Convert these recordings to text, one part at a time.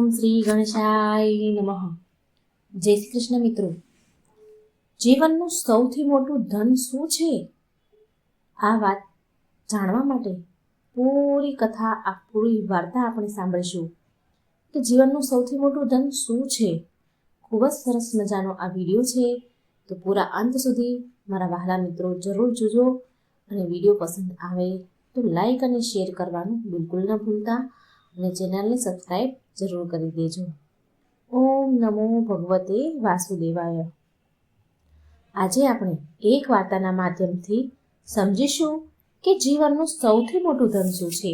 ઓમ શ્રી ગણેશાય નમઃ. જય શ્રી કૃષ્ણ મિત્રો. જીવનનું સૌથી મોટું ધન શું છે? આ વાત જાણવા માટે પૂરી કથા, આ પૂરી વાર્તા આપણે સાંભળીશું કે જીવનનું સૌથી મોટું ધન શું છે. ખૂબ જ સરસ મજાનો આ વિડીયો છે, તો પૂરા અંત સુધી મારા વહાલા મિત્રો જરૂર જોજો. અને વિડીયો પસંદ આવે તો લાઈક અને શેર કરવાનું બિલકુલ ન ભૂલતા, અને ચેનલને સબસ્ક્રાઈબ જરૂર કરી દેજો. ઓમ નમો ભગવતે વાસુદેવાય. આજે આપણે એક વાર્તાના માધ્યમથી સમજીશું કે જીવનનું સૌથી મોટું ધન શું છે.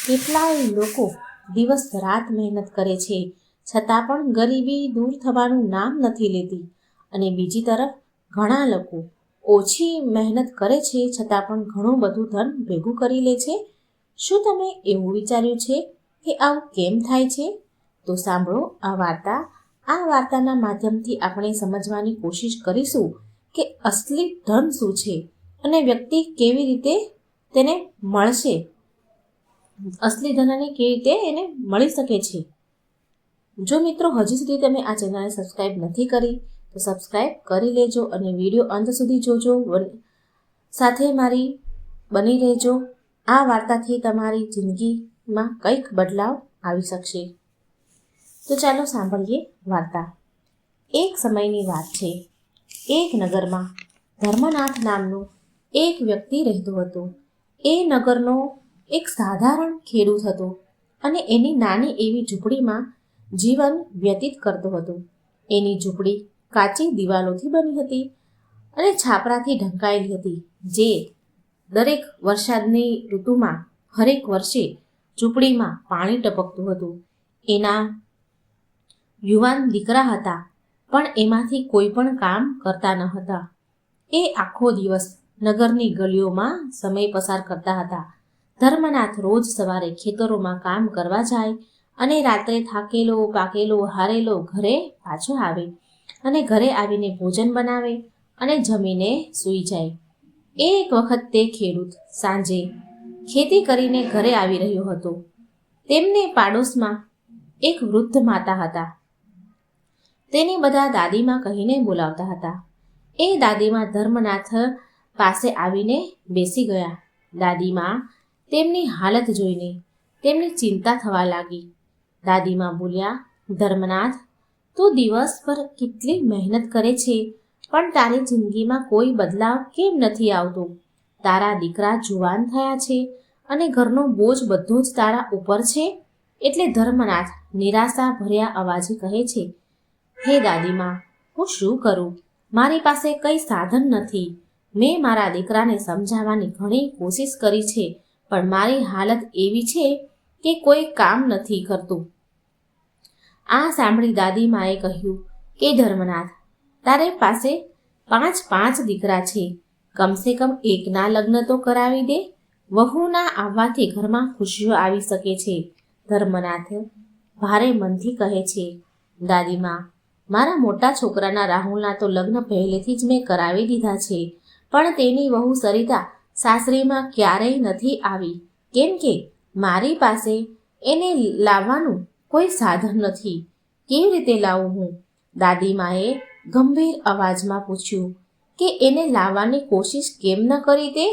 કેટલાય લોકો દિવસ રાત મહેનત કરે છે, છતાં પણ ગરીબી દૂર થવાનું નામ નથી લેતી. અને બીજી તરફ ઘણા લોકો ઓછી મહેનત કરે છે, છતાં પણ ઘણું બધું ધન ભેગું કરી લે છે. શું તમે એવું વિચાર્યું છે કે આવું કેમ થાય છે? તો સાંભળો આ વાર્તા. આ વાર્તાના માધ્યમથી આપણે સમજવાની કોશિશ કરીશું કે અસલી ધન શું છે અને વ્યક્તિ કેવી રીતે તેને મળશે. અસલી ધનને કેવી રીતે એને મળી શકે છે. જો મિત્રો હજી સુધી તમે આ ચેનલને સબસ્ક્રાઈબ નથી કરી તો સબસ્ક્રાઈબ કરી લેજો અને વિડીયો અંત સુધી જોજો. સાથે મારી બની રહેજો. આ વાર્તાથી તમારી જિંદગીમાં કંઈક બદલાવ આવી શકશે. તો ચાલો સાંભળીએ વાર્તા. એક સમયની વાત છે. એક નગરમાં ધર્મનાથ નામનો એક વ્યક્તિ રહેતો હતો. એ નગરનો એક સાધારણ ખેડૂત હતો અને એની નાની એવી ઝૂંપડીમાં જીવન વ્યતીત કરતો હતો. એની ઝૂંપડી કાચી દિવાલોથી બની હતી અને છાપરાથી ઢંકાયેલી હતી, જે દરેક વરસાદની ઋતુમાં હરેક વર્ષે ઝૂંપડીમાં પાણી ટપકતું હતું. એના યુવાન દીકરા હતા, પણ એમાંથી કોઈ પણ કામ કરતા ન હતા. એ આખો દિવસ નગરની ગલીઓમાં સમય પસાર કરતા હતા. ધર્મનાથ રોજ સવારે ખેતરોમાં કામ કરવા જાય અને રાત્રે થાકેલો પાકેલો હારેલો ઘરે પાછો આવે અને ઘરે આવીને ભોજન બનાવે અને જમીને સૂઈ જાય. એક વખત તે ખેડૂત સાંજે ખેતી કરીને ઘરે આવી રહ્યો હતો. તેમને પાડોશમાં એક વૃદ્ધ માતા હતા. તેને બધા દાદીમાં કહીને બોલાવતા હતા. એ દાદીમાં ધર્મનાથ પાસે આવીને બેસી ગયા. દાદીમાં તેમની હાલત જોઈને તેમની ચિંતા થવા લાગી. દાદીમાં બોલ્યા, ધર્મનાથ, તું દિવસભર કેટલી મહેનત કરે છે, પણ તારી જિંદગીમાં કોઈ બદલાવ કેમ નથી આવતો? તારા દીકરા જુવાન થયા છે અને ઘરનો બોજ બધો જ તારા ઉપર છે. એટલે ધર્મનાથ નિરાશા ભર્યા અવાજે કહે છે, હે દાદીમાં, હું શું કરું? મારી પાસે કંઈ સાધન નથી. મેં મારા દીકરાને સમજાવવાની ઘણી કોશિશ કરી છે, પણ મારી હાલત એવી છે કે કોઈ કામ નથી કરતું. આ સાંભળી દાદીમાએ કહ્યું કે ધર્મનાથ, તારે પાસે પાંચ દીકરા છે. કમસે કમ એકના લગ્ન તો કરાવી દે. વહુના આવવાથી ઘરમાં ખુશીઓ આવી શકે છે. ધર્મનાથ ભારે મનથી કહે છે, દાદીમાં, મારા મોટા છોકરાના રાહુલના તો લગ્ન પહેલેથી જ મેં કરાવી દીધા છે, પણ તેની વહુ સરિતા સાસરીમાં ક્યારેય નથી આવી, કેમ કે મારી પાસે એને લાવવાનું કોઈ સાધન નથી. કેવી રીતે લાવું હું? દાદીમાએ ગંભીર અવાજમાં પૂછ્યું કે એને લાવવાની કોશિશ કેમ ન કરી તે?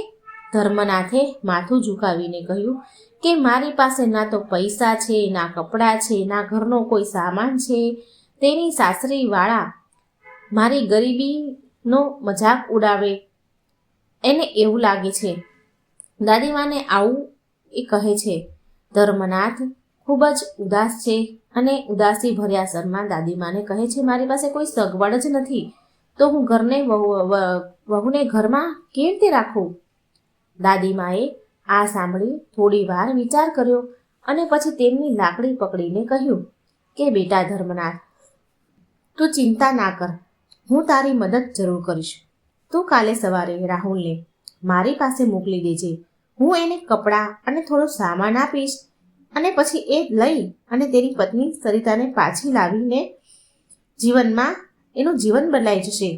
ધર્મનાથે માથું ઝુકાવીને કહ્યું કે મારી પાસે ના તો પૈસા છે, ના કપડાં છે, ના ઘરનો કોઈ સામાન છે. તેની સાસરીવાળા મારી ગરીબીનો મજાક ઉડાવે, એને એવું લાગે છે. દાદીમાને આવું એ કહે છે. ધર્મનાથ ખૂબ જ ઉદાસ છે અને ઉદાસી ભર્યા સ્વરમાં દાદીમાને કહે છે, મારી પાસે કોઈ સગવડ જ નથી, તો હું વહુને ઘરમાં કેવી રીતે રાખું? દાદીમાએ આ સાંભળી થોડી વાર વિચાર કર્યો અને પછી તેમની લાકડી પકડીને કહ્યું કે બેટા ધર્મનાથ, તું ચિંતા ના કર, હું તારી મદદ જરૂર કરીશ. તું કાલે સવારે રાહુલને મારી પાસે મોકલી દેજે. હું એને કપડાં અને થોડો સામાન આપીશ અને પછી એ લઈ અને તેની પત્ની સરિતાને પાછી લાવીને એનું જીવન બદલાઈ જશે.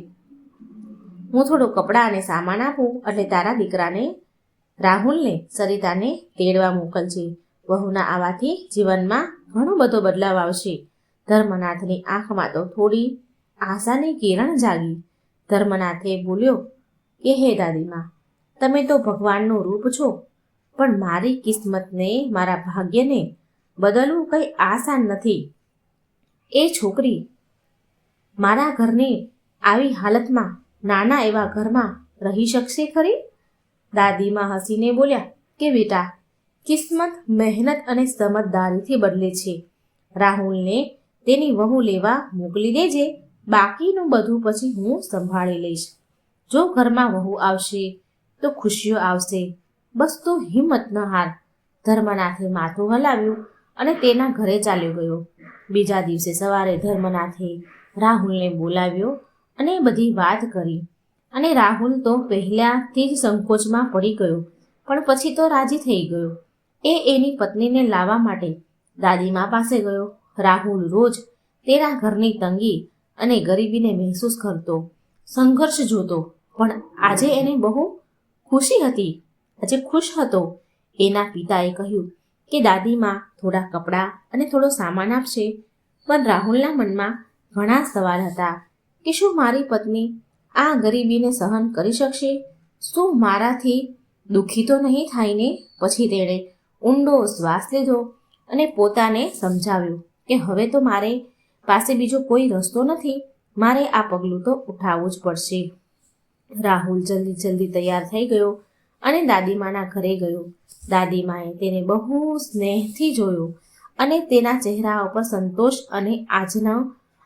હું થોડું કપડાં અને સામાન આપું એટલે તારા દીકરાને રાહુલને સરિતાને તેડવા મોકલજે. વહુના આવવાથી જીવનમાં ઘણો બધો બદલાવ આવશે. ધર્મનાથની આંખમાં તો થોડી આશાની કિરણ જાગી. ધર્મનાથે બોલ્યો કે હે દાદીમા, તમે તો ભગવાનનું રૂપ છો, પણ મારી કિસ્મતને, મારા ભાગ્યને બદલવું કંઈ આસાન નથી. એ છોકરી મારા ઘરની આવી હાલતમાં નાના એવા ઘરમાં રહી શકશે ખરી? દાદીમા હસીને બોલ્યા કે બેટા, કિસ્મત મહેનત અને સમજદારીથી બદલે છે. રાહુલને તેની વહુ લેવા મોકલી દેજે, બાકીનું બધું પછી હું સંભાળી લઈશ. જો ઘરમાં વહુ આવશે તો ખુશીઓ આવશે, બસ તું હિંમત ન હાર. ધર્મનાથે માથું હલાવ્યું અને તેના ઘરે ચાલ્યો ગયો. બીજા દિવસે સવારે ધર્મનાથે રાહુલને બોલાવ્યો અને બધી વાત કરી. અને રાહુલ તો પહેલાથી જ સંકોચમાં પડી ગયો, પણ પછી તો રાજી થઈ ગયો. એ એની પત્નીને લાવવા માટે દાદીમા પાસે ગયો. રાહુલ રોજ તેના ઘરની તંગી અને ગરીબીને મહેસૂસ કરતો, સંઘર્ષ જોતો, પણ આજે એને બહુ ખુશી હતી. આજે ખુશ હતો. એના પિતાએ કહ્યું કે દાદીમા થોડા કપડાં અને થોડો સામાન આપશે. પણ રાહુલના મનમાં ઘણા સવાલ હતા કે શું મારી પત્ની આ ગરીબીને સહન કરી શકશે? શું મારાથી દુઃખી તો નહીં થાય ને? પછી તેણે ઊંડો શ્વાસ લીધો અને પોતાને સમજાવ્યું કે હવે તો મારે પાસે બીજો કોઈ રસ્તો નથી, મારે આ પગલું તો ઉઠાવવું જ પડશે. રાહુલ જલ્દી તૈયાર થઈ ગયો અને દાદીમાના ઘરે ગયો. દાદીમાએ તેને બહુ સ્નેહથી જોયો અને તેના ચહેરા ઉપર સંતોષ અને આજનો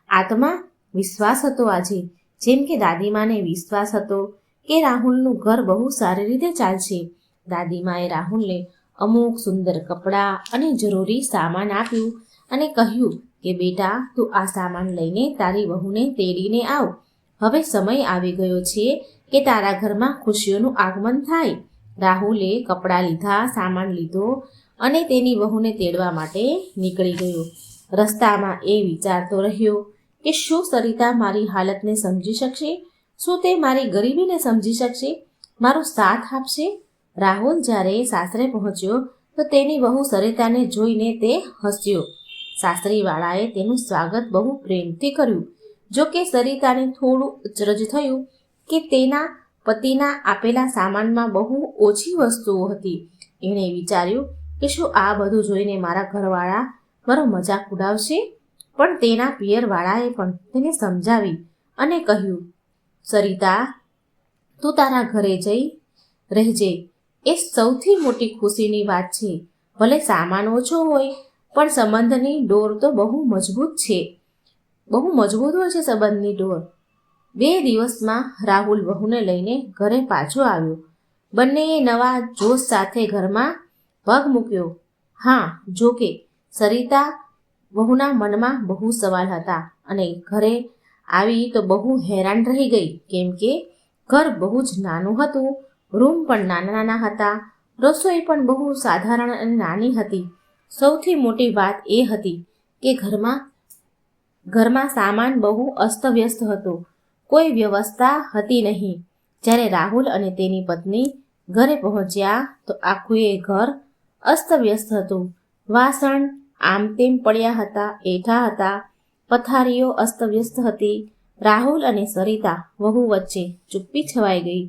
આત્મા વિશ્વાસ હતો. આજે જેમ કે દાદીમાને વિશ્વાસ હતો કે રાહુલનું ઘર બહુ સારી રીતે ચાલશે. દાદીમાએ રાહુલને અમુક સુંદર કપડાં અને જરૂરી સામાન આપ્યું અને કહ્યું કે બેટા, તું આ સામાન લઈને તારી વહુને તેડીને આવ. હવે સમય આવી ગયો છે કે તારા ઘરમાં ખુશીઓનું આગમન થાય. રાહુલે કપડાં લીધા, સામાન લીધો અને તેની વહુને તેડવા માટે નીકળી ગયો. રસ્તામાં એ વિચારતો રહ્યો કે શું સરિતા મારી હાલતને સમજી શકશે? શું તે મારી ગરીબીને સમજી શકશે? મારો સાથ આપશે? રાહુલ જ્યારે સાસરે પહોંચ્યો તો તેની વહુ સરિતાને જોઈને તે હસ્યો. સાસરીવાળાએ તેનું સ્વાગત બહુ પ્રેમથી કર્યું. જો કે સરિતાને થોડું અચરજ થયું કે તેના પતિના આપેલા સામાનમાં બહુ ઓછી વસ્તુઓ હતી. એણે વિચાર્યું કે શું આ બધું જોઈને મારા ઘરવાળા મારો મજાક ઉડાવશે? પણ તેના પિયરવાળાએ પણ તેને સમજાવી અને કહ્યું, સરિતા, તું તારા ઘરે જઈ રહેજે, એ સૌથી મોટી ખુશીની વાત છે. ભલે સામાન ઓછો હોય પણ સંબંધની ડોર તો બહુ મજબૂત છે. બહુ મજબૂત હોય છે સંબંધની ડોર. 2 દિવસમાં રાહુલ વહુને લઈને ઘરે પાછો આવ્યો. બંનેએ નવા જોશ સાથે ઘરમાં પગ મૂક્યો. હા, જો કે સરિતા વહુના મનમાં બહુ સવાલ હતા અને ઘરે આવી તો બહુ હેરાન રહી ગઈ, કેમ કે ઘર બહુ જ નાનું હતું. રૂમ પણ નાના હતા. રસોઈ પણ બહુ સાધારણ અને નાની હતી. સૌથી મોટી વાત એ હતી કે ઘરમાં સામાન બહુ અસ્તવ્યસ્ત હતો. કોઈ વ્યવસ્થા હતી નહીં. જ્યારે રાહુલ અને તેની પત્ની ઘરે પહોંચ્યા તો આખું એ ઘર અસ્તવ્યસ્ત હતું. વાસણ આમ તેમ પડ્યા હતા, એઠા હતા. પથારીઓ અસ્તવ્યસ્ત હતી. રાહુલ અને સરિતા વહુ વચ્ચે ચૂપ્પી છવાઈ ગઈ.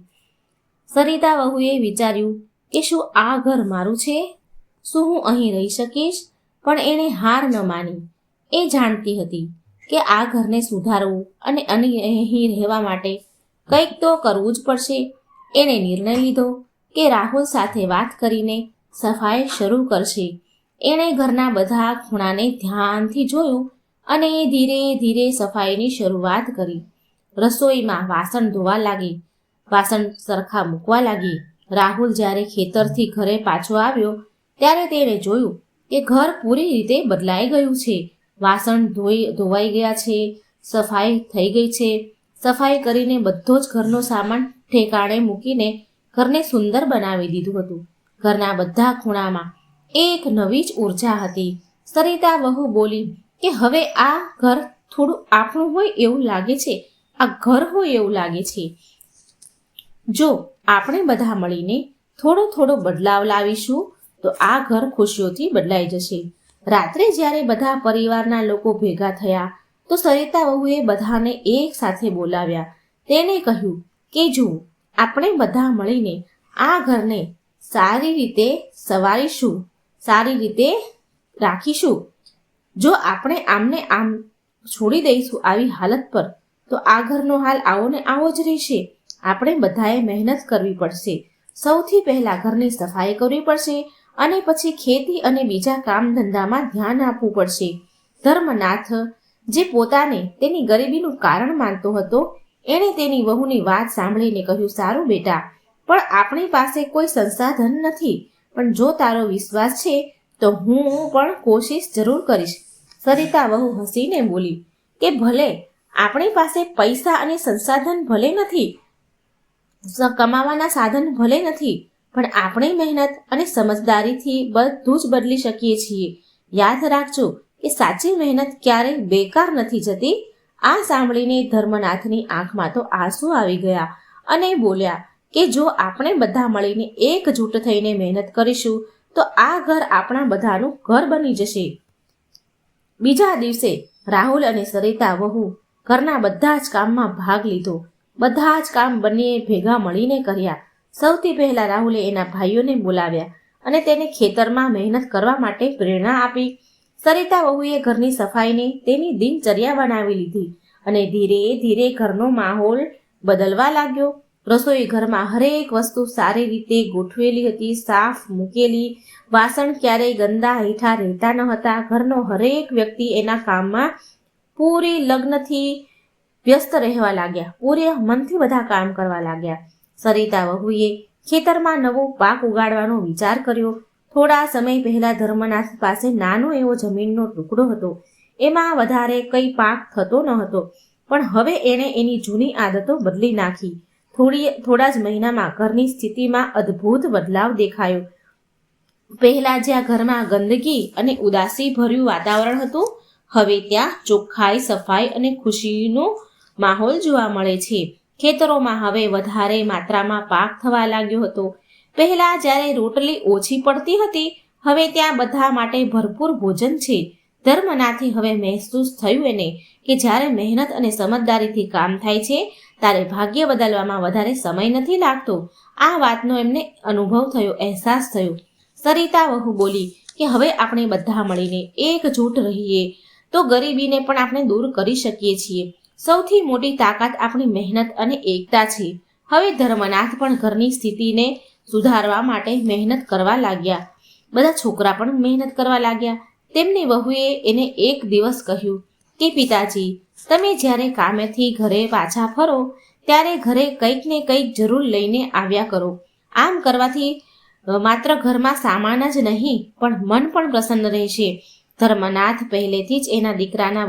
સરિતા વહુએ વિચાર્યું કે શું આ ઘર મારું છે? શું હું અહીં રહી શકીશ? પણ એણે હાર ન માની. એ જાણતી હતી કે આ ઘરને સુધારવું અને અહીં રહેવા માટે કંઈક તો કરવું જ પડશે. એણે નિર્ણય લીધો કે રાહુલ સાથે વાત કરીને સફાઈ શરૂ કરશે. એણે ઘરના બધા ખૂણાને ધ્યાનથી જોયું અને ધીરે ધીરે સફાઈની શરૂઆત કરી. રસોઈમાં વાસણ ધોવા લાગી, વાસણ સરખા મૂકવા લાગી. રાહુલ જ્યારે ખેતરથી ઘરે પાછો આવ્યો ત્યારે તેણે જોયું કે ઘર પૂરી રીતે બદલાઈ ગયું છે. વાસણ ધોવાઈ ગયા છે, સફાઈ થઈ ગઈ છે. સફાઈ કરીને બધો જ ઘરનો સામાન ઠેકાણે મૂકીને ઘરને સુંદર બનાવી દીધું હતું. ઘરના બધા ખૂણામાં એક નવી જ ઉર્જા હતી. સરિતા વહુ બોલી કે હવે આ ઘર થોડું આપણું હોય એવું લાગે છે. આ ઘર હોય એવું લાગે છે. જો આપણે બધા મળીને થોડો બદલાવ લાવીશું તો આ ઘર ખુશીઓથી બદલાઈ જશે. રાત્રે જ્યારે બધા પરિવારના લોકો ભેગા થયા તો સરિતા વહુએ બધાને એક સાથે બોલાવ્યા. તેને કહ્યું કે જો આપણે બધા મળીને આ ઘરને સારી રીતે સવારીશું, સારી રીતે રાખીશું. જો આપણે આમને આમ છોડી દઈશું આવી હાલત પર તો આ ઘરનો હાલ આવો ને આવો જ રહેશે. આપણે બધાએ મહેનત કરવી પડશે. સૌથી પહેલા ઘરની સફાઈ કરવી પડશે અને પછી ખેતી અને બીજા કામ ધંધામાં ધ્યાન આપવું પડશે. ધર્મનાથ, જે પોતાને તેની ગરીબીનું કારણ માનતો હતો, એણે તેની વહુની વાત સાંભળીને કહ્યું, સારું બેટા, પણ આપણી પાસે કોઈ સંસાધન નથી, પણ જો તારો વિશ્વાસ છે તો હું પણ કોશિશ જરૂર કરીશ. સરિતા વહુ હસીને બોલી કે ભલે, આપણી પાસે પૈસા અને સંસાધન ભલે નથી, કમાવાના સાધન ભલે નથી, પણ આપણી મહેનત અને સમજદારીથી બધું જ બદલી શકીએ છીએ. યાદ રાખજો કે સાચી મહેનત ક્યારેય બેકાર નથી જતી. આ સાંભળીને ધર્મનાથની આંખમાં તો આંસુ આવી ગયા અને બોલ્યા કે જો આપણે બધા મળીને એકજૂટ થઈને મહેનત કરીશું તો આ ઘર આપણા બધાનું ઘર બની જશે. બીજા દિવસે રાહુલ અને સરિતા વહુ ઘરના બધા જ કામમાં ભાગ લીધો. બધા જ કામ બંનેએ ભેગા મળીને કર્યા. સૌથી પહેલા રાહુલે એના ભાઈઓને બોલાવ્યા અને તેને ખેતરમાં મહેનત કરવા માટે પ્રેરણા આપી. સરિતા વહુએ ઘરની સફાઈને તેની દિનચર્યા બનાવી લીધી અને ધીરે ધીરે ઘરનો માહોલ બદલવા લાગ્યો. રસોઈ ઘરમાં હરેક વસ્તુ સારી રીતે ગોઠવેલી હતી, સાફ મૂકેલી. વાસણ ક્યારેય ગંદા હેઠા રહેતા ન હતા. ઘરનો હરેક વ્યક્તિ એના કામમાં પૂરી લગ્નથી વ્યસ્ત રહેવા લાગ્યા. પૂરે મનથી બધા કામ કરવા લાગ્યા. સરિતા વહુએ ખેતરમાં નવો પાક ઉગાડવાનો વિચાર કર્યો. થોડા સમય પહેલા ધર્મનાથ પાસે નાનો એવો જમીનનો ટુકડો હતો. એમાં વધારે કંઈ પાક થતો ન હતો, પણ હવે એણે એની જૂની આદતો બદલી નાખી. થોડા જ મહિનામાં ઘરની સ્થિતિમાં અદ્ભુત બદલાવ દેખાયો. પહેલા જ્યાં ઘરમાં ગંદકી અને ઉદાસી ભર્યું વાતાવરણ હતું, હવે ત્યાં ચોખ્ખાઈ, સફાઈ અને ખુશીનો માહોલ જોવા મળે છે. ખેતરોમાં હવે વધારે માત્રામાં પાક થવા લાગ્યો હતો. પહેલા જ્યારે રોટલી ઓછી પડતી હતી, હવે ત્યાં બધા માટે ભરપૂર ભોજન છે. ધર્મનાથે હવે મહેસૂસ થયું એને કે જ્યારે મહેનત અને સમજદારીથી કામ થાય છે ત્યારે ભાગ્ય બદલવામાં વધારે સમય નથી લાગતો. આ વાતનો એમને અનુભવ થયો, અહેસાસ થયો. સરિતા વહુ બોલી કે હવે આપણે બધા મળીને એકજૂટ રહીએ તો ગરીબીને પણ આપણે દૂર કરી શકીએ છીએ. સૌથી મોટી તાકાત આપણી મહેનત અને એકતા છે. હવે ધર્મનાથ પણ ઘરની સ્થિતિને સુધારવા માટે મહેનત કરવા લાગ્યા. બધા છોકરા પણ મહેનત કરવા લાગ્યા. તેમની વહુએ એને એક દિવસ કહ્યું કે પિતાજી, તમે જ્યારે કામેથી ઘરે પાછા ફરો ત્યારે ઘરે કંઈક ને કંઈક જરૂર લઈને આવ્યા કરો. આમ કરવાથી માત્ર ઘરમાં સામાન જ નહીં પણ મન પણ પ્રસન્ન રહેશે. ધર્મનાથ પહેલેથી જ એના દીકરાના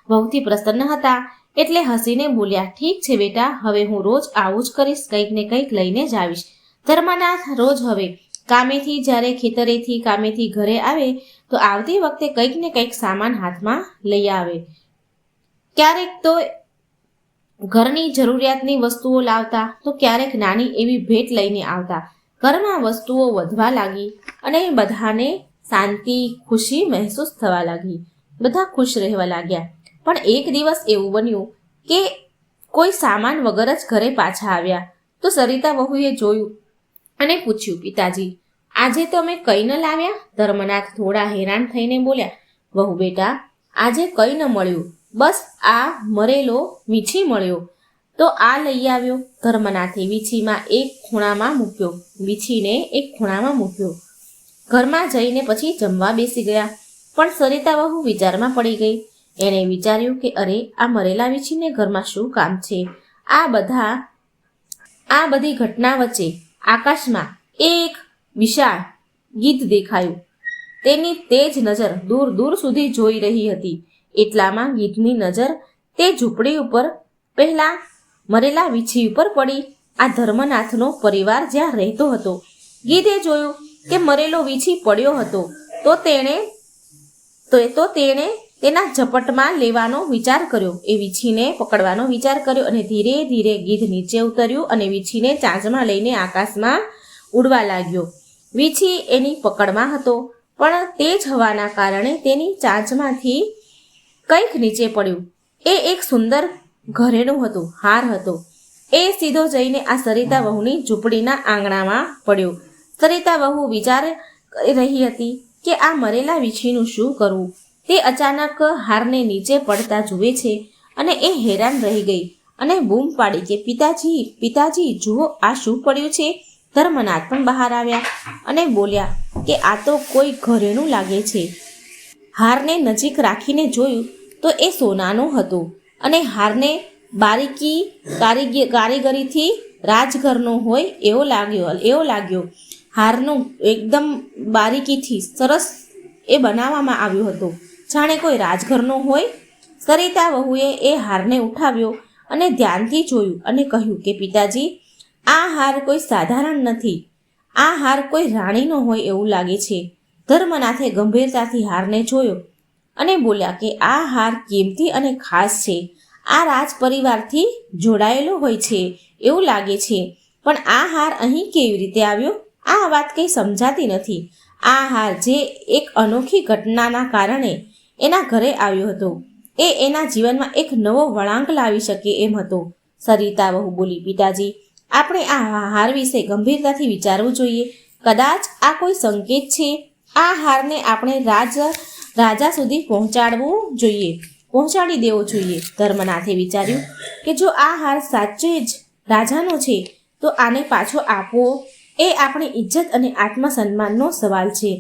વહુથી પ્રસન્ન હતા, એટલે હસીને બોલ્યા, ઠીક છે બેટા, હવે હું રોજ આવું જ કરીશ, કંઈક ને કંઈક લઈને જ આવીશ. ધર્મનાથ રોજ હવે જ્યારે ખેતરેથી કામેથી ઘરે આવે તો આવતી વખતે કંઈક ને કંઈક સામાન હાથમાં લઈ આવે. ક્યારેક તો ઘરની જરૂરિયાતની વસ્તુઓ લાવતા તો ક્યારેક નાની એવી ભેટ લઈને આવતા. ઘરમાં વસ્તુઓ વધવા લાગી અને બધાને શાંતિ, ખુશી મહેસૂસ થવા લાગી. બધા ખુશ રહેવા લાગ્યા. પણ એક દિવસ એવું બન્યું કે કોઈ સામાન વગર જ ઘરે પાછા આવ્યા. તો સરિતા વહુએ જોયું અને પૂછ્યું, પિતાજી, આજે તમે કંઈ ન લાવ્યા? ધર્મનાથ થોડા હેરાન થઈને બોલ્યા, વહુ બેટા, આજે કંઈ ન મળ્યું, બસ આ મરેલો વીછી મળ્યો તો આ લઈ આવ્યો. ધર્મનાથે વીછીને એક ખૂણામાં મૂક્યો. ઘરમાં જઈને પછી જમવા બેસી ગયા. પણ સરિતા વહુ વિચારમાં પડી ગઈ. એણે વિચાર્યું કે અરે, આ મરેલા વીછીને ઘરમાં શું કામ છે? આ બધી ઘટના વચ્ચે આકાશમાં એક વિશાળ ગીધ દેખાયું. તેની તેજ નજર દૂર દૂર સુધી જોઈ રહી હતી. એટલામાં ગીધની નજર તે ઝૂંપડી ઉપર પહેલા મરેલા વીછી ઉપર પડી. આ ધર્મનાથનો પરિવાર જ્યાં રહેતો હતો. ગીધે જોયું કે મરેલો વીછી પડ્યો હતો તો તેણે તેના ઝપટમાં લેવાનો વિચાર કર્યો. એ વીછીને પકડવાનો વિચાર કર્યો અને ધીરે ધીરે ગીધ નીચે ઉતર્યું અને વીછીને ચાંચમાં લઈને આકાશમાં ઉડવા લાગ્યો. વીછી એની પકડમાં હતો, પણ તેજ હવાના કારણે તેની ચાંચમાંથી કંઈક નીચે પડ્યું. એ એક સુંદર ઘરેણું હતું, હાર હતો. એ સીધો જઈને આ સરિતા વહુની ઝૂંપડીના આંગણામાં પડ્યો. સરિતા વહુ વિચાર કરી રહી હતી કે આ મરેલા વીછીનું શું કરવું. તે અચાનક હારને નીચે પડતા જુએ છે અને એ હેરાન રહી ગઈ અને બૂમ પાડી કે પિતાજી, પિતાજી, જુઓ આ શું પડ્યું છે. ધર્મનાથ પણ બહાર આવ્યા અને બોલ્યા કે આ તો કોઈ ઘરેણું લાગે છે. હારને નજીક રાખીને જોયું તો એ સોનાનો હતો અને હારને કારીગરીથી રાજઘરનો હોય એવો લાગ્યો. હારનું એકદમ બારીકીથી સરસ એ બનાવવામાં આવ્યો હતો, જાણે કોઈ રાજઘરનો હોય. સરિતા વહુએ એ હારને ઉઠાવ્યો અને ધ્યાનથી જોયું અને કહ્યું કે પિતાજી, આ હાર કોઈ સાધારણ નથી. આ હાર કોઈ રાણીનો હોય એવું લાગે છે. ધર્મનાથે ગંભીરતાથી હારને જોયો અને બોલ્યા કે આ હાર કિંમતી અને ખાસ છે. આ રાજ પરિવારથી જોડાયેલો હોય છે એવું લાગે છે. પણ આ હાર અહીં કેવી રીતે આવ્યો? આ વાત કંઈ સમજાતી નથી. આ હાર જે એક અનોખી ઘટનાના કારણે એના ઘરે આવ્યો હતો, એ એના જીવનમાં એક નવો વળાંક લાવી શકે એમ હતો. સરિતા વહુ બોલી, પિતાજી, આપણે આ હાર વિશે ગંભીરતાથી વિચારવું જોઈએ. કદાચ આ કોઈ સંકેત છે. આ હારને આપણે રાજા સુધી પહોંચાડી દેવો જોઈએ. ધર્મનાથે વિચાર્યું કે જો આ હાર સાચે જ રાજાનો છે તો આને પાછો આપવો એ આપણી ઇજ્જત અને આત્મસન્માનનો સવાલ છે.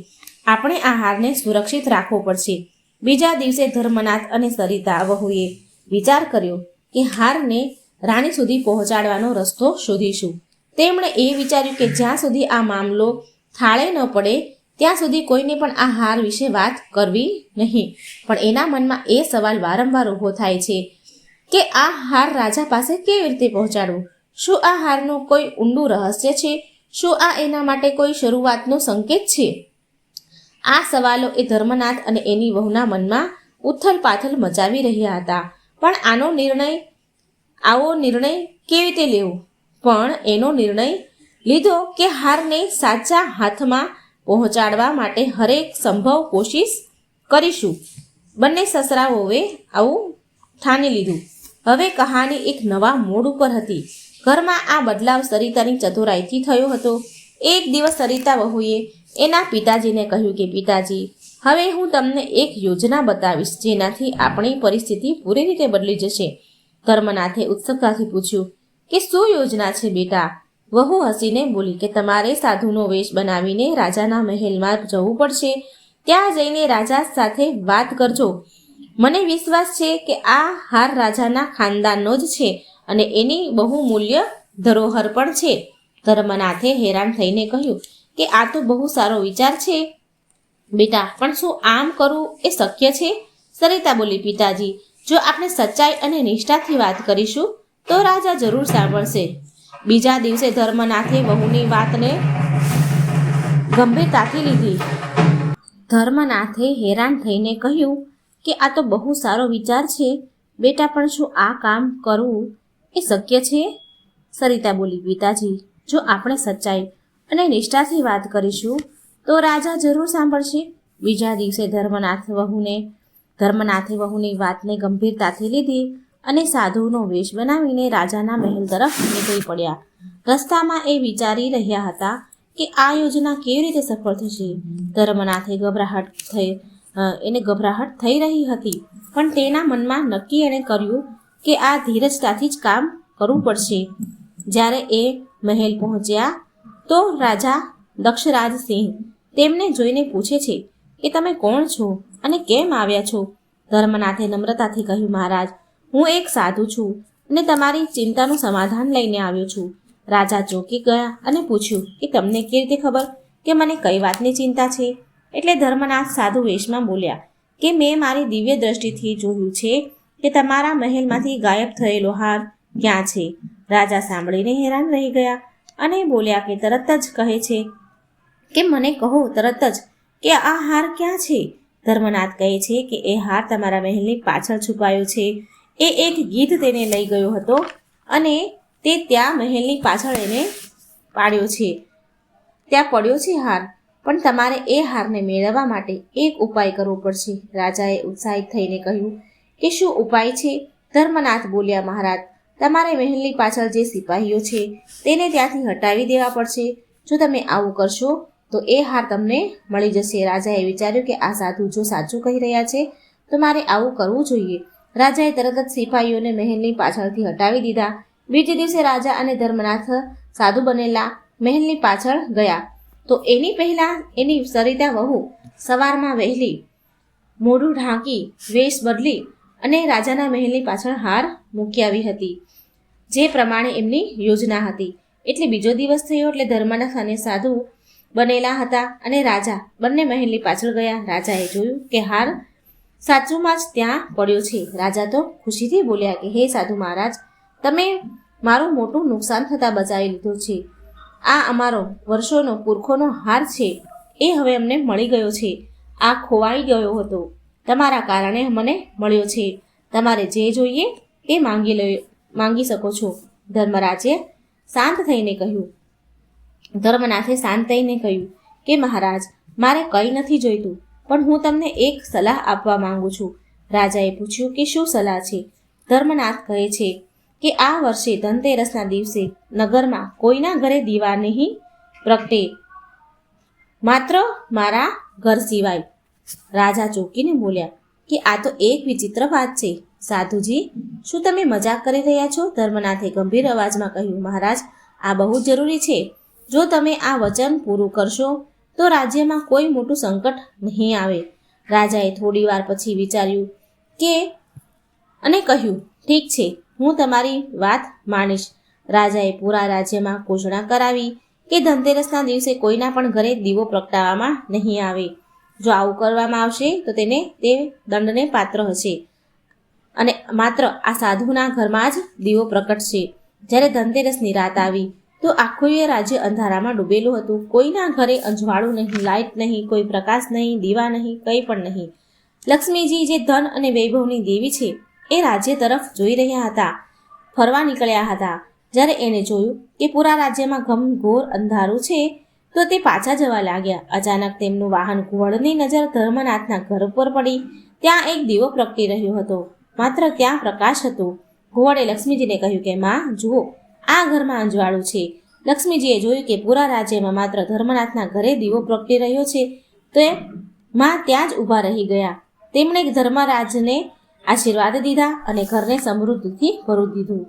આપણે આ હારને સુરક્ષિત રાખવો પડશે. બીજા દિવસે ધર્મનાથ અને સરિતા વહુએ વિચાર કર્યો કે હારને રાણી સુધી પહોંચાડવાનો રસ્તો શોધીશું. તેમણે એ વિચાર્યું કે જ્યાં સુધી આ મામલો થાળે ન પડે ત્યાં સુધી કોઈને પણ આ હાર વિશે વાત કરવી નહીં. પણ એના મનમાં એ સવાલ વારંવાર ઊભો થાય છે કે આ હાર રાજા પાસે કેવી રીતે પહોંચાડવું? શું આ હારનું કોઈ ઊંડું રહસ્ય છે? શું આ એના માટે કોઈ શરૂઆતનો સંકેત છે? આ સવાલો એ ધર્મનાથ અને એની વહુના મનમાં ઉથલ પાથલ મચાવી રહ્યા હતા. પણ આવો નિર્ણય કેવી રીતે લેવો? પણ એનો નિર્ણય લીધો કે હારને સાચા હાથમાં પહોંચાડવા માટે હરેક સંભવ કોશિશ કરીશું. બંને સસરાઓએ આવું ઠાની લીધું. હવે કહાની એક નવા મોડ ઉપર હતી. ઘરમાં આ બદલાવ સરિતાની ચતુરાઈથી થયો હતો. એક દિવસ સરિતા વહુએ એના પિતાજીને કહ્યું કે પિતાજી, હવે હું તમને એક યોજના બતાવીશ જેનાથી આપણી પરિસ્થિતિ પૂરી રીતે બદલી જશે. ધર્મનાથે ઉત્સુકતાથી પૂછ્યું કે શું યોજના છે બેટા? વહુ હસીને બોલી કે તમારે સાધુનો વેશ બનાવીને રાજાના મહેલમાં જવું પડશે. ત્યાં જઈને રાજા સાથે વાત કરજો. મને વિશ્વાસ છે કે આ હાર રાજાના ખાનદાનનો જ છે અને એની બહુમૂલ્ય ધરોહર પણ છે. ધર્મનાથે હેરાન થઈને કહ્યું કે આ તો બહુ સારો વિચાર છે બેટા, પણ શું આમ કરવું એ શક્ય છે? સરિતા બોલી, પિતાજી, જો આપણે સચ્ચાઈ અને નિષ્ઠાથી વાત કરીશું તો રાજા જરૂર સાંભળશે. બીજા દિવસે ધર્મનાથે વહુની વાતને ગંભીરતાથી લીધી. ધર્મનાથે હેરાન થઈને કહ્યું કે આ તો બહુ સારો વિચાર છે બેટા, પણ શું આ કામ કરવું એ શક્ય છે? સરિતા બોલી, પિતાજી, જો આપણે સચ્ચાઈ અને નિષ્ઠાથી વાત કરીશું તો રાજા જરૂર સાંભળશે. બીજા દિવસે ધર્મનાથે વહુની વાતને ગંભીરતાથી લીધી અને સાધુનો વેશ બનાવીને રાજાના મહેલ તરફ નીકળી પડ્યા. રસ્તામાં એ વિચારી રહ્યા હતા કે આ યોજના કેવી રીતે સફળ થશે. ધર્મનાથે ગભરાહટ થઈ રહી હતી, પણ તેના મનમાં નક્કી એણે કર્યું કે આ ધીરજતાથી જ કામ કરવું પડશે. જ્યારે એ મહેલ પહોંચ્યા તો રાજા દક્ષરાજસિંહ તેમને જોઈને પૂછે છે કે તમે કોણ છો અને કેમ આવ્યા છો? ધર્મનાથે નમ્રતાથી કહ્યું, મહારાજ, હું એક સાધુ છું અને તમારી ચિંતાનું સમાધાન લઈને આવ્યો છું. રાજા ચોંકી ગયા અને પૂછ્યું કે તમને કેવી રીતે ખબર કે મને કઈ વાતની ચિંતા છે? એટલે ધર્મનાથ સાધુ વેશમાં બોલ્યા કે મેં મારી દિવ્ય દ્રષ્ટિથી જોયું છે કે તમારા મહેલમાંથી ગાયબ થયેલો હાર ક્યાં છે. રાજા સાંભળીને હેરાન રહી ગયા અને બોલ્યા કે તરત જ કહે છે કે મને કહો તરત જ કે આ હાર ક્યાં છે? ધર્મનાથ કહે છે કે એ હાર તમારા મહેલની પાછળ છુપાયો છે. એ એક ગીધ તેને લઈ ગયો હતો અને તે ત્યાં મહેલની પાછળ એને પાડ્યો છે. ત્યાં પડ્યો છે હાર, પણ તમારે એ હારને મેળવવા માટે એક ઉપાય કરવો પડશે. રાજાએ ઉત્સાહિત થઈને કહ્યું કે શું ઉપાય છે? ધર્મનાથ બોલ્યા, મહારાજ, તમારે મહેલની પાછળ જે સિપાહીઓ છે તેને ત્યાંથી હટાવી દેવા પડશે. જો તમે આવું કરશો તો એ હાર તમને મળી જશે. રાજાએ વિચાર્યું કે આ સાધુ જો સાચું કહી રહ્યા છે તો મારે આવું કરવું જોઈએ. રાજાએ તરત જ સિપાહીઓને મહેલની પાછળથી હટાવી દીધા. બીજે દિવસે રાજા અને ધર્મનાથ સાધુ બનેલા મહેલની પાછળ ગયા તો એની પહેલા એની સરિતા વહુ સવારમાં વહેલી મોઢું ઢાંકી વેશ બદલી અને રાજાના મહેલની પાછળ હાર મૂકી આવી હતી, જે પ્રમાણે એમની યોજના હતી. એટલે બીજો દિવસ થયો એટલે ધર્મનાથ અને સાધુ બનેલા હતા અને રાજા બંને મહેલની પાછળ ગયા. રાજાએ જોયું કે હાર સાચુમાં જ ત્યાં પડ્યો છે. રાજા તો ખુશીથી બોલ્યા કે હે સાધુ મહારાજ, તમે મારું મોટું નુકસાન થતાં બચાવી લીધો છે. આ અમારો વર્ષોનો પુરખોનો હાર છે, એ હવે અમને મળી ગયો છે. આ ખોવાઈ ગયો હતો, તમારા કારણે મને મળ્યો છે. તમારે જે જોઈએ તે માંગી શકો છો. ધર્મનાથે શાંત થઈને કહ્યું કે મહારાજ, મારે કંઈ નથી જોઈતું, પણ હું તમને એક સલાહ આપવા માંગુ છું. રાજાએ પૂછ્યું કે શું સલાહ છે? ધર્મનાથ કહે છે કે આ વર્ષે ધનતેરસના દિવસે નગરમાં કોઈના ઘરે દીવા નહીં પ્રગટે, માત્ર મારા ઘર સિવાય. રાજા ચોંકીને બોલ્યા કે આ તો એક વિચિત્ર વાત છે. સાધુજી, શું તમે મજાક કરી રહ્યા છો? ધર્મનાથે ગંભીર અવાજમાં કહ્યું, મહારાજ, આ બહુ જરૂરી છે. જો તમે આ વચન પૂરું કરશો તો રાજ્યમાં કોઈ મોટું સંકટ નહીં આવે. રાજાએ થોડી વાર પછી વિચાર્યું અને કહ્યું, ઠીક છે, હું તમારી વાત માનીશ. રાજાએ પૂરા રાજ્યમાં ઘોષણા કરાવી કે ધનતેરસના દિવસે કોઈના પણ ઘરે દીવો પ્રગટાવવામાં નહીં આવે. જો આવું કરવામાં આવશે તો તે દંડને પાત્ર હશે અને માત્ર આ સાધુના ઘરમાં જ દીવો પ્રગટશે. જ્યારે ધનતેરસની રાત આવી તો આખું એ રાજ્ય અંધારામાં ડૂબેલું હતું. કોઈના ઘરે અજવાળું નહીં, લાઇટ નહીં, કોઈ પ્રકાશ નહીં, દીવા નહીં, કંઈ પણ નહીં. લક્ષ્મીજી, જે ધન અને વૈભવની દેવી છે, એ રાજ્ય તરફ જોઈ રહ્યા હતા, ફરવા નીકળ્યા હતા. જ્યારે એણે જોયું કે પૂરા રાજ્યમાં ઘનઘોર અંધારું છે તો તે પાછા જવા લાગ્યા. અચાનક તેમનું વાહન ઘુવડની નજર ધર્મનાથના ઘર પર પડી. ત્યાં એક દીવો પ્રગટી રહ્યો હતો, માત્ર ત્યાં પ્રકાશ હતો. ઘુવડે લક્ષ્મીજીને કહ્યું કે માં, જુઓ, આ ઘરમાં અંજવાળું છે. લક્ષ્મીજીએ જોયું કે પૂરા રાજ્યમાં માત્ર ધર્મનાથના ઘરે દીવો પ્રગટી રહ્યો છે. તો માં ત્યાં જ ઊભા રહી ગયા. તેમણે ધર્મરાજને આશીર્વાદ દીધા અને ઘરને સમૃદ્ધિથી ભરી દીધું.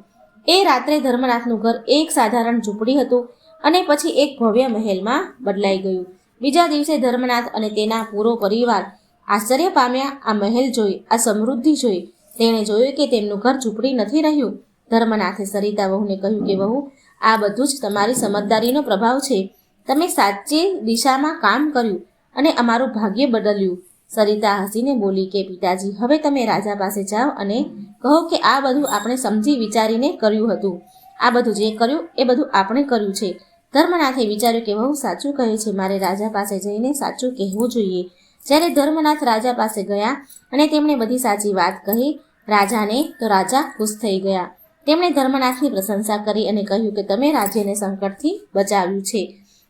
એ રાત્રે ધર્મનાથનું ઘર એક સાધારણ ઝૂંપડી હતું અને પછી એક ભવ્ય મહેલમાં બદલાઈ ગયું. બીજા દિવસે ધર્મનાથ અને તેના પૂરો પરિવાર આશ્ચર્ય પામ્યા આ મહેલ જોઈ, આ સમૃદ્ધિ જોઈ. તેણે જોયું કે તેમનું ઘર ઝૂંપડી નથી રહ્યું. ધર્મનાથે સરિતા વહુને કહ્યું કે વહુ, આ બધું જ તમારી સમજદારીનો પ્રભાવ છે. તમે સાચી દિશામાં કામ કર્યું અને અમારું ભાગ્ય બદલ્યું. સરિતા હસીને બોલી કે પિતાજી, હવે તમે રાજા પાસે જાઓ અને કહો કે આ બધું આપણે સમજી વિચારીને કર્યું હતું. આ બધું જે કર્યું એ બધું આપણે કર્યું છે. ધર્મનાથે વિચાર્યું કે વહુ સાચું કહે છે, મારે રાજા પાસે જઈને સાચું કહેવું જોઈએ. જ્યારે ધર્મનાથ રાજા પાસે ગયા અને તેમણે બધી સાચી વાત કહી રાજાને, તો રાજા ખુશ થઈ ગયા. તેમણે ધર્મનાથની પ્રશંસા કરી અને કહ્યું કે તમે રાજ્યને સંકટથી બચાવ્યું છે.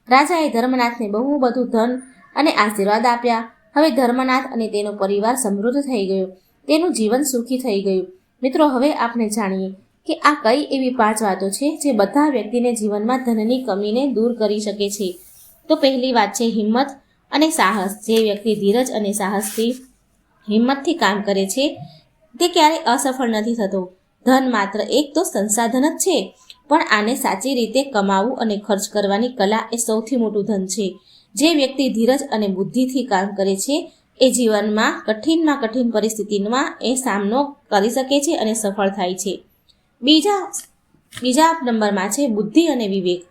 રાજાએ ધર્મનાથને બહુ બધું ધન અને આશીર્વાદ આપ્યા. હવે ધર્મનાથ અને તેનો પરિવાર સમૃદ્ધ થઈ ગયો, તેનું જીવન સુખી થઈ ગયું. મિત્રો, હવે આપણે જાણીએ કે આ કઈ એવી 5 વાતો છે જે બધા વ્યક્તિને જીવનમાં ધનની કમીને દૂર કરી શકે છે. તો પહેલી વાત છે હિંમત અને સાહસ. જે વ્યક્તિ ધીરજ અને સાહસથી હિંમતથી કામ કરે છે તે ક્યારેય અસફળ નથી થતો. ધન માત્ર એક તો સંસાધન જ છે, પણ આને સાચી રીતે કમાવું અને ખર્ચ કરવાની કલા એ સૌથી મોટું ધન છે. જે વ્યક્તિ ધીરજ અને બુદ્ધિથી કામ કરે છે એ જીવનમાં કઠિન પરિસ્થિતિમાં એ સામનો કરી શકે છે અને સફળ થાય છે. બીજા નંબરમાં છે બુદ્ધિ અને વિવેક.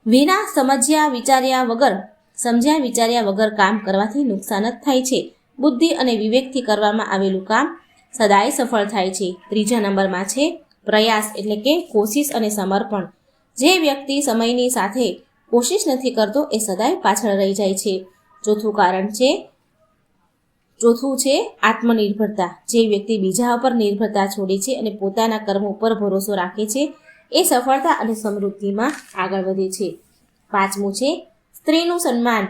વિના સમજ્યા વિચાર્યા વગર કામ કરવાથી નુકસાન જ થાય છે. બુદ્ધિ અને વિવેકથી કરવામાં આવેલું કામ સદાય સફળ થાય છે. ત્રીજા નંબરમાં છે પ્રયાસ, એટલે કે કોશિશ અને સમર્પણ. જે વ્યક્તિ સમયની સાથે કોશિશ નથી કરતો એ સદાય પાછળ રહી જાય છે. ચોથું છે આત્મનિર્ભરતા. જે વ્યક્તિ બીજા ઉપર નિર્ભરતા છોડે છે અને પોતાના કર્મો પર ભરોસો રાખે છે એ સફળતા અને સમૃદ્ધિમાં આગળ વધે છે. પાંચમું છે સ્ત્રીનું સન્માન.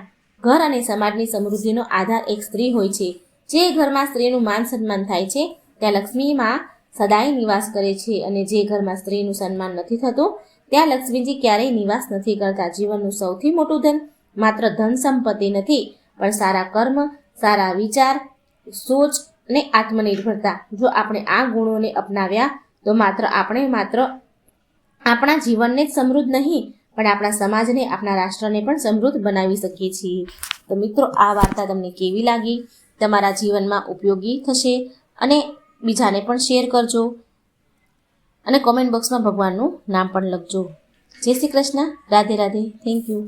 ઘર અને સમાજની સમૃદ્ધિનો આધાર એક સ્ત્રી હોય છે. જે ઘરમાં સ્ત્રીનું માન સન્માન થાય છે ત્યાં લક્ષ્મીમાં સદાય નિવાસ કરે છે, અને જે ઘરમાં સ્ત્રીનું સન્માન નથી થતું ત્યાં લક્ષ્મીજી ક્યારેય નિવાસ નથી કરતા. જીવનનું સૌથી મોટું ધન માત્ર ધન સંપત્તિ નથી, પણ સારા કર્મ, સારા વિચાર, સોચ અને આત્મનિર્ભરતા. જો આપણે આ ગુણોને અપનાવ્યા તો માત્ર આપણા જીવનને જ સમૃદ્ધ નહીં, પણ આપણા સમાજને, આપણા રાષ્ટ્રને પણ સમૃદ્ધ બનાવી શકીએ છીએ. તો મિત્રો, આ વાર્તા તમને કેવી લાગી? તમારા જીવનમાં ઉપયોગી થશે અને બીજાને પણ શેર કરજો, અને કોમેન્ટ બોક્સમાં ભગવાનનું નામ પણ લખજો. જય શ્રી કૃષ્ણ. રાધે રાધે. Thank you.